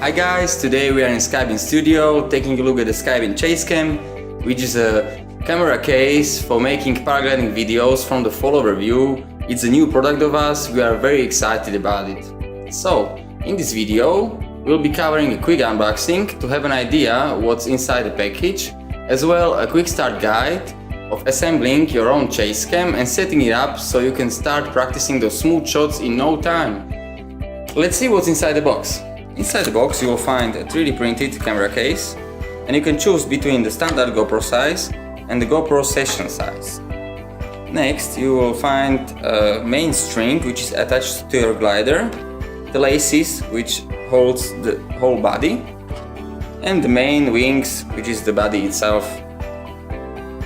Hi guys, today we are in SkyBean studio taking a look at the SkyBean ChaseCam, which is a camera case for making paragliding videos from the full overview. It's a new product of us, we are very excited about it. So, in this video, we'll be covering a quick unboxing to have an idea what's inside the package, as well a quick start guide of assembling your own ChaseCam and setting it up so you can start practicing those smooth shots in no time. Let's see what's inside the box. Inside the box you will find a 3D printed camera case, and you can choose between the standard GoPro size and the GoPro session size. Next you will find a main string which is attached to your glider, the laces which holds the whole body, and the main wings which is the body itself.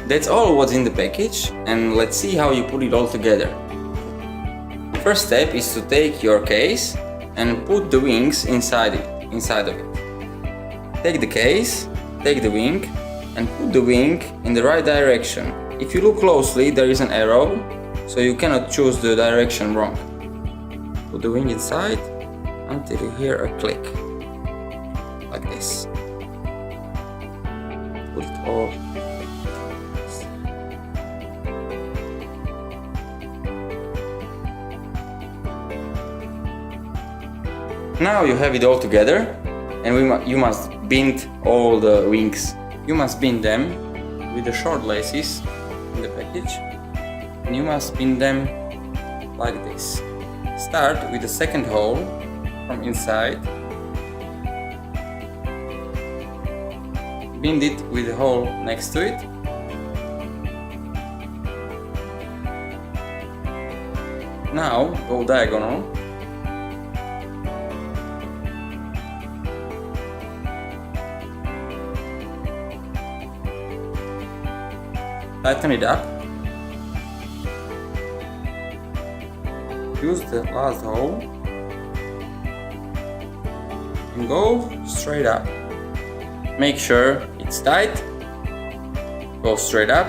That's all what's in the package, and let's see how you put it all together. First step is to take your case and put the wings inside of it. Take the case, take the wing, and put the wing in the right direction. If you look closely, there is an arrow, so you cannot choose the direction wrong. Put the wing inside until you hear a click, like this. Put it all. Now you have it all together, and you must bind all the wings. You must bind them with the short laces in the package, and you must bind them like this. Start with the second hole from inside. Bind it with the hole next to it. Now go diagonal. Tighten it up. Use the last hole and go straight up. Make sure it's tight. Go straight up.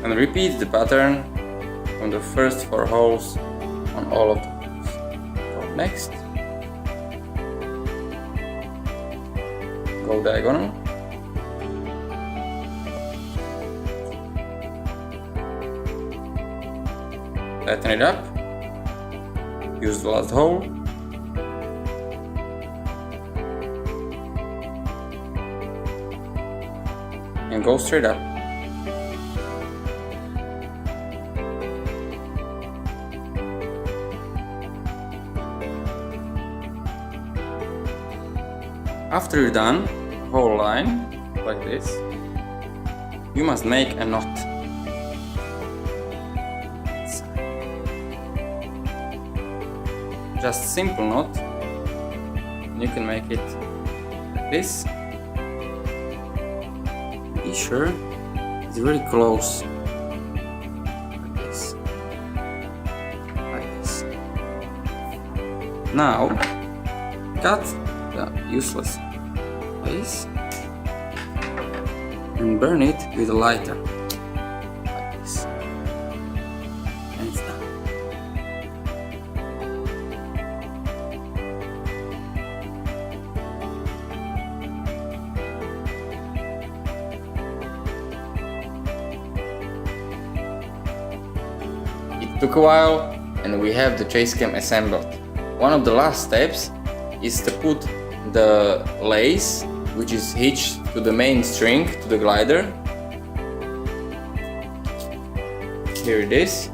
And repeat the pattern from the first 4 holes on all of the holes. So next, go diagonal. Tighten it up. Use the last hole. And go straight up. After you're done, whole line, like this, you must make a knot. Just simple knot. You can make it like this. Be sure it's really close. Like this. Like this. Now, cut the useless place and burn it with a lighter, like this, and it's done. It took a while, and we have the ChaseCam assembled. One of the last steps is to put the lace, which is hitched to the main string to the glider. Here it is.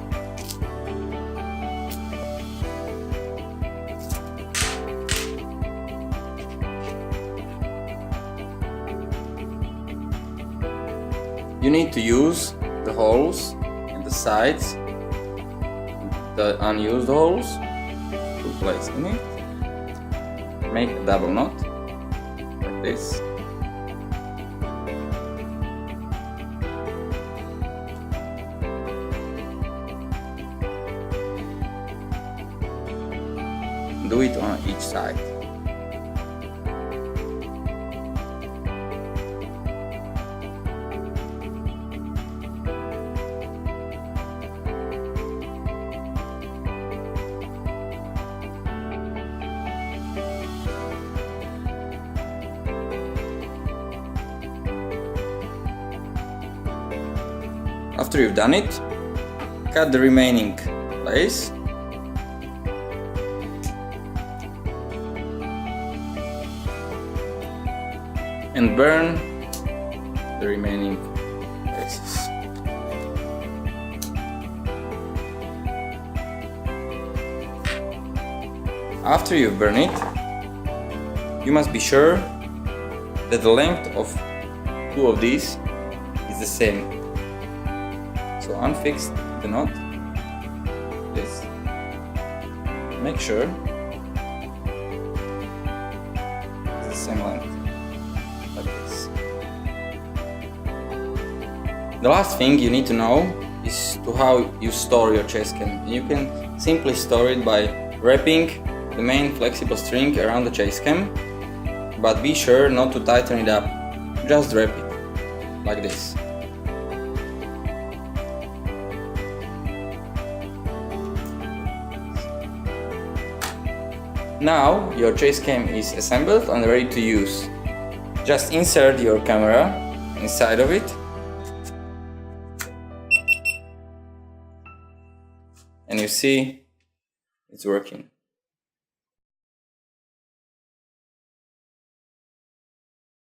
You need to use the holes and the sides, the unused holes, to place in it. Make a double knot, like this. Do it on each side. After you've done it, cut the remaining lace and burn the remaining laces. After you've burned it, you must be sure that the length of two of these is the same. So unfix the knot, this, make sure it's the same length, like this. The last thing you need to know is how you store your ChaseCam. You can simply store it by wrapping the main flexible string around the ChaseCam, but be sure not to tighten it up, just wrap it, like this. Now your ChaseCam is assembled and ready to use. Just insert your camera inside of it and you see it's working.